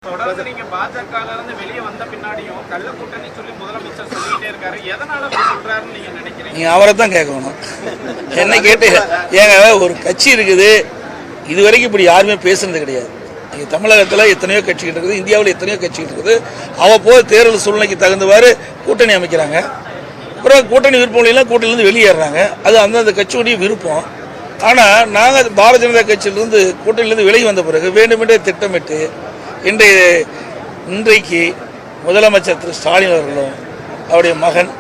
தொடர்ந்து நீங்க பாஜகல இருந்து வெளியே வந்த பின்னாடியும் கள்ள கூட்டணி சொல்லி முதலமைச்சர் சொல்லிட்டே இருக்காரு. எதனால சொல்றாருன்னு நீங்க நினைக்கிறீங்க? நீங்க அவரை தான் கேட்கணும். என்ன கேட்டு ஏங்க ஒரு கட்சி இருக்குது, இது வரைக்கும் இப்படி யாருமே பேசுனது கிடையாது. நீங்க தமிழகத்தில் எத்தனையோ கட்சிகள் இருக்குது, இந்தியாவில் எத்தனையோ கட்சிகள் இருக்குது. அவ்வப்போது தேர்தல் சூழ்நிலைக்கு தகுந்தவாறு கூட்டணி அமைக்கிறாங்க. அப்புறம் கூட்டணி விருப்பம் இல்லைன்னா கூட்டணியிலிருந்து வெளியேறாங்க. அது அந்தந்த கட்சியுடைய விருப்பம். ஆனால் நாங்கள் பாரதிய ஜனதா கட்சியிலிருந்து கூட்டணியிலிருந்து வெளியே வந்த பிறகு வேண்டுமென்றே திட்டமிட்டு இன்றைக்கு முதலமைச்சர் திரு ஸ்டாலின் அவர்களும் அவருடைய மகன்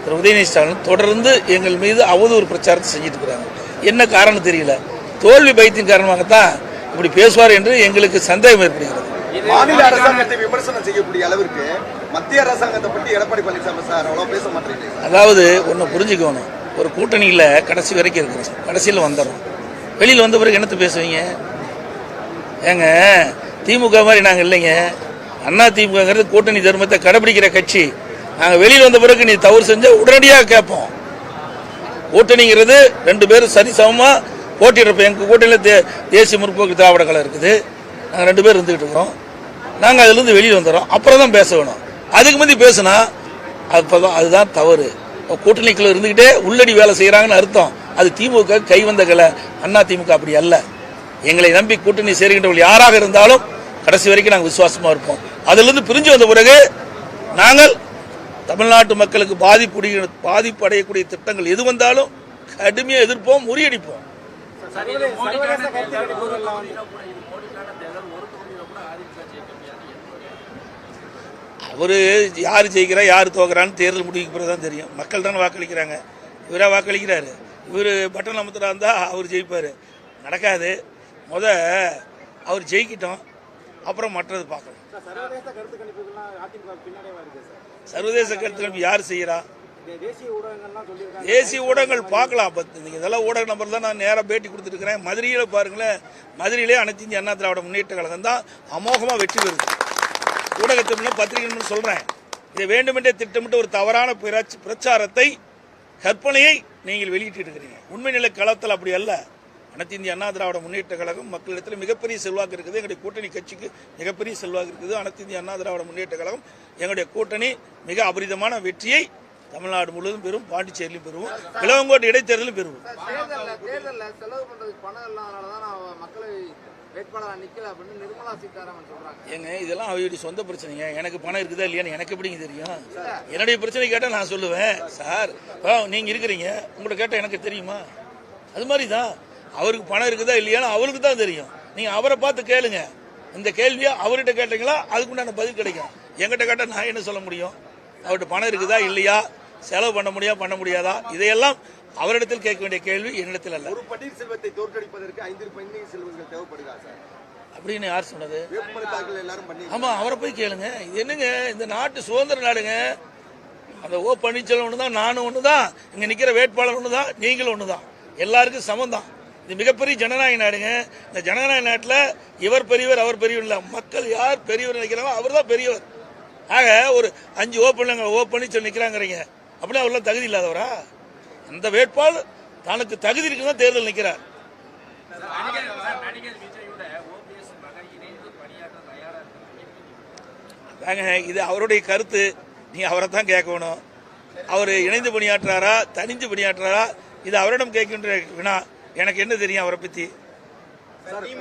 திரு உதயநிதி ஸ்டாலின் தொடர்ந்து எங்கள் மீது அவதூறு பிரச்சாரத்தை செஞ்சுட்டு இருக்கிறாங்க. என்ன காரணம் தெரியல. தோல்வி பயத்தின் காரணமாகத்தான் இப்படி பேசுவார் என்று எங்களுக்கு சந்தேகம் ஏற்படுகிறது. மாநில அரசாங்கத்தை விமர்சனம் செய்யக்கூடிய அளவிற்கு மத்திய அரசாங்கத்தை பற்றி எடப்பாடி பழனிசாமி சார் அவ்வளோ பேச மாட்டேங்க. அதாவது ஒன்று புரிஞ்சுக்கணும், ஒரு கூட்டணியில் கடைசி வரைக்கும் இருக்கிறோம், கடைசியில் வந்துடும். வெளியில் வந்த பிறகு என்னத்தை பேசுவீங்க? ஏங்க திமுக மாதிரி நாங்கள் இல்லைங்க. அண்ணா திமுகங்கிறது கூட்டணி தர்மத்தை கடைபிடிக்கிற கட்சி. நாங்கள் வெளியில் வந்த பிறகு நீ தவறு செஞ்சால் உடனடியாக கேட்போம். கூட்டணிங்கிறது ரெண்டு பேரும் சரிசமமாக போட்டிடுறப்ப எங்கள் கூட்டணியில் தேசிய முற்போக்கு திராவிட கழகம் இருக்குது. நாங்கள் ரெண்டு பேர் இருந்துகிட்டு இருக்கிறோம். நாங்கள் அதுலேருந்து வெளியில் வந்துடுறோம். அப்புறம் தான் பேச வேணும். அதுக்கு முந்தி பேசுனா அதுதான் தவறு. கூட்டணிக்குள்ள இருந்துக்கிட்டே உள்ளடி வேலை செய்கிறாங்கன்னு அர்த்தம். அது திமுக கை வந்த கலை. அண்ணா திமுக அப்படி அல்ல. எங்களை நம்பி கூட்டணி சேர்கின்றவர்கள் யாராக இருந்தாலும் கடைசி வரைக்கும் நாங்கள் விசுவாசமாக இருப்போம். அதிலிருந்து பிரிஞ்சு வந்த பிறகு நாங்கள் தமிழ்நாட்டு மக்களுக்கு பாதிப்பு அடையக்கூடிய திட்டங்கள் எது வந்தாலும் கடுமையாக எதிர்ப்போம், முறியடிப்போம். அவரு யார் ஜெயிக்கிறா யார் தோக்குறான்னு தேர்தல் முடிவுக்கு பிறகு தான் தெரியும். மக்கள் தானே வாக்களிக்கிறாங்க. இவரா வாக்களிக்கிறாரு. இவர் பட்டன் அமுத்துறா இருந்தால் அவர் ஜெயிப்பார். நடக்காது. அவர் ஜெயிக்கிட்டோம், அப்புறம் மற்றது பார்க்கலாம். சர்வதேச கருத்து கணிப்பு யார் செய்யறா? தேசிய ஊடகங்கள் பார்க்கலாம். இதெல்லாம் ஊடக நம்பர் தான் நான் நேராக பேட்டி கொடுத்துருக்கிறேன். மதுரையில் பாருங்களேன், மதுரையிலே அனைத்து இந்திய அண்ணா திராவிட முன்னேற்ற கழகம் தான் அமோகமாக வெற்றி பெறுது. ஊடகத்தை பத்திரிகை சொல்றேன். இதை வேண்டுமென்றே திட்டமிட்டு ஒரு தவறான பிரச்சாரத்தை, கற்பனையை நீங்கள் வெளியிட்டு இருக்கிறீங்க. உண்மை நிலை களத்தில் அப்படி அல்ல. அனைத்து இந்திய அண்ணா திராவிட முன்னேற்ற கழகம் மக்களிடத்தில் மிகப்பெரிய செல்வாக்கு இருக்குது. எங்களுடைய கூட்டணி கட்சிக்கு மிகப்பெரிய செல்வாக்கு இருக்குது. அனைத்து இந்திய அண்ணா திராவிட முன்னேற்ற கழகம் எங்களுடைய கூட்டணி மிக அபரிதமான வெற்றியை தமிழ்நாடு முழுவதும் பெறும், பாண்டிச்சேரியிலும் பெறுவோம், இளவங்கோட்டை இடைத்தேர்தலும் பெறுவோம். ஏங்க இதெல்லாம் அவருடைய சொந்த பிரச்சனைங்க. எனக்கு பணம் இருக்குதா இல்லையான்னு எனக்கு எப்படிங்க தெரியும்? என்னுடைய பிரச்சனை கேட்டால் நான் சொல்லுவேன். சார் நீங்க இருக்கிறீங்க, உங்கள்கிட்ட கேட்டால் எனக்கு தெரியுமா? அது மாதிரி தான் அவருக்கு பணம் இருக்குதா இல்லையான்னு அவருக்கு தான் தெரியும். நீங்க அவரை பார்த்து கேளுங்க. இந்த கேள்வியை அவர்கிட்ட கேட்டீங்களா அதுக்குண்டான பதில் கிடைக்கும். என்கிட்ட கேட்டால் நான் என்ன சொல்ல முடியும்? அவர்கிட்ட பணம் இருக்குதா இல்லையா, செலவு பண்ண முடியாதா, இதையெல்லாம் அவரிடத்தில் கேட்க வேண்டிய கேள்வி என்னிடத்தில் அல்ல. ஒரு பன்னீர்செல்வத்தை தோற்கடிப்பதற்கு 5 பன்னீர்செல்வங்கள் தேவைப்படுதா சார் அப்படின்னு யார் சொன்னது? எல்லாரும் ஆமா, அவரை போய் கேளுங்க. இது என்னங்க, இந்த நாட்டு சுதந்திர நாடுங்க. அந்த ஓ பன்னீர்செல்வம் ஒண்ணுதான், நானும் ஒண்ணுதான், இங்க நிக்கிற வேட்பாளர் ஒண்ணுதான், நீங்களும் ஒண்ணுதான், எல்லாருக்கும் சமம் தான். இது மிகப்பெரிய ஜனநாயக நாடுங்க. இந்த ஜனநாயக நாட்டில் இவர் பெரியவர் அவர் பெரியவர் இல்லை. மக்கள் யார் பெரியவர் நினைக்கிறாங்களோ அவர் தான் பெரியவர். ஆக ஒரு 5 ஓ பன்னீர்செல்வம் நிற்கிறாங்கிறீங்க, அப்படின்னா அவர்லாம் தகுதி இல்லாதவரா? அந்த வேட்பாளர் தனக்கு தகுதி இருக்குதான் தேர்தல் நிற்கிறார். இது அவருடைய கருத்து. நீ அவரை தான் கேட்கணும். அவர் இணைந்து பணியாற்றுறாரா தனிஞ்சு பணியாற்றுறாரா இது அவரிடம் கேட்கின்ற வினா. எனக்கு என்ன தெரியும் அவரை பத்தி?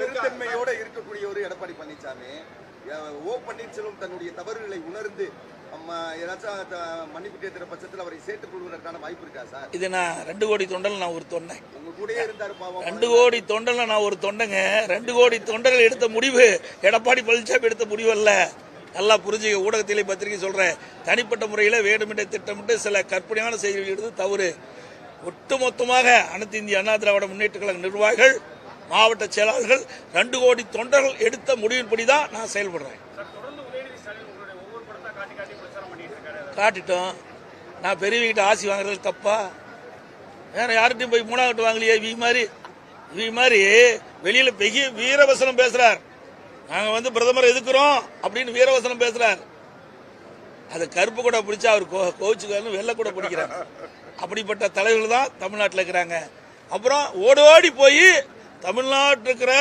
பெருந்தன்மையோட இருக்கக்கூடிய ஒரு எடப்பாடி பழனிசாமி ஓ பன்னீர்செல்வம் தன்னுடைய தவறுகளை உணர்ந்து மன்னிப்பு கேட்கிற பட்சத்தில் அவரை சேர்த்துக் கொள்வதற்கான வாய்ப்பு இருக்கா சார்? இது நான் 2 கோடி தொண்டல் நான் ஒரு தொண்டன். உங்க கூட இருந்தாரு 2 கோடி தொண்டல் நான் ஒரு தொண்டங்க. 2 கோடி தொண்டர்கள் எடுத்த முடிவு எடப்பாடி பழனிசாமி எடுத்த முடிவு அல்ல. நல்லா புரிஞ்சுக்க. ஊடகத்திலே பத்திரிகை சொல்றேன். தனிப்பட்ட முறையில் வேண்டுமென்றே திட்டமிட்டு சில கற்பனையான செய்திகள் எடுத்து தவறு. ஒட்டுமொத்தமாக அனைத்து இந்திய அண்ணா திராவிட முன்னேற்ற கழக நிர்வாகிகள், மாவட்ட செயலாளர்கள், 2 கோடி தொண்டர்கள் எடுத்த முடிவின்படி தான் நான் செயல்படுறேன். காட்டிட்டோம். நான் பெரியவங்கிட்ட ஆசி வாங்குறது தப்பா? வேற யார்கிட்டையும் போய் 3ஆவது வாங்கலையே. இவி மாதிரி வெளியில பெரிய வீரவசனம் பேசுறார். நாங்க பிரதமரை எதுக்குறோம் அப்படின்னு வீரவசனம் பேசுறார். அது கருப்பு கூட பிடிச்சா அவர் கோவிச்சுக்காரன்னு வெள்ளை கூட பிடிக்கிறார். அப்படிப்பட்ட தலைவர்கள் தான் தமிழ்நாட்டில் இருக்கிறாங்க. அப்புறம் ஓடோடி போய் தமிழ்நாட்டில் இருக்கிற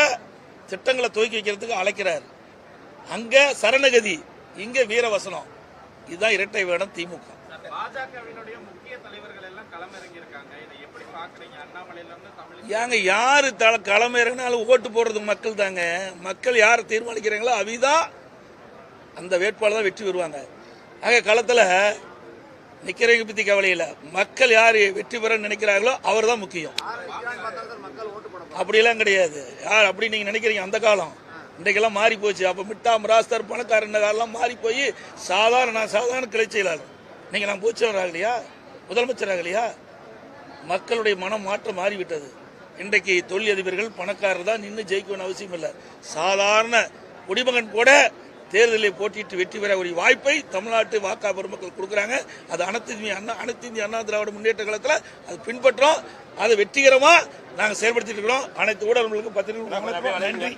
திட்டங்களை துவக்கி வைக்கிறதுக்கு அழைக்கிறார். அங்க சரணகதி, இங்க வீரவசனம். இதுதான் இரட்டை வேடம் திமுக. பாஜகவினுடைய முக்கிய தலைவர்கள் எல்லாம் களமிறங்கி இருக்காங்க. இதை எப்படி பாக்குறீங்க? அண்ணாமலையில இருந்து தமிழ் ஏங்க யாரு களமிறங்கினாலும் ஓட்டு போடுறது மக்கள் தாங்க. மக்கள் யாரை தீர்மானிக்கிறாங்களோ அவிதான் அந்த வேட்பாளர் தான் வெற்றி பெறுவாங்க. ஆக களத்துல நிக்கிறவங்க பத்தி கவலை இல்லை. மக்கள் யாரு வெற்றி பெற நினைக்கிறாங்களோ அவர் தான் முக்கியம். அப்படியெல்லாம் கிடையாது. யார் அப்படி நீங்க நினைக்கிறீங்க? அந்த காலம் இன்றைக்கெல்லாம் மாறி போச்சு. அப்ப மிட்டா மிராஸ்தர் பணக்காரன் காலம் மாறி போய் சாதாரண கிளை செயலாளர் நீங்க நான் பூச்சவராக இல்லையா, முதலமைச்சராக இல்லையா? மக்களுடைய மனம் மாற்றம் மாறிவிட்டது. இன்றைக்கு தொழிலதிபர்கள் பணக்காரர் தான் நின்று ஜெயிக்கணும் அவசியம் இல்லை. சாதாரண குடிமகன் கூட தேர்தலில் போட்டியிட்டு வெற்றி பெற ஒரு வாய்ப்பை தமிழ்நாட்டு வாக்கா பெருமக்கள் கொடுக்குறாங்க. அது அனைத்து இந்திய அண்ணா திராவிட முன்னேற்ற கழகத்தில் அது பின்பற்றோம். அதை வெற்றிகரமாக நாங்கள் செயல்படுத்திட்டு இருக்கிறோம். அனைத்து ஊடகங்களுக்கும் பத்திரிகை நன்றி.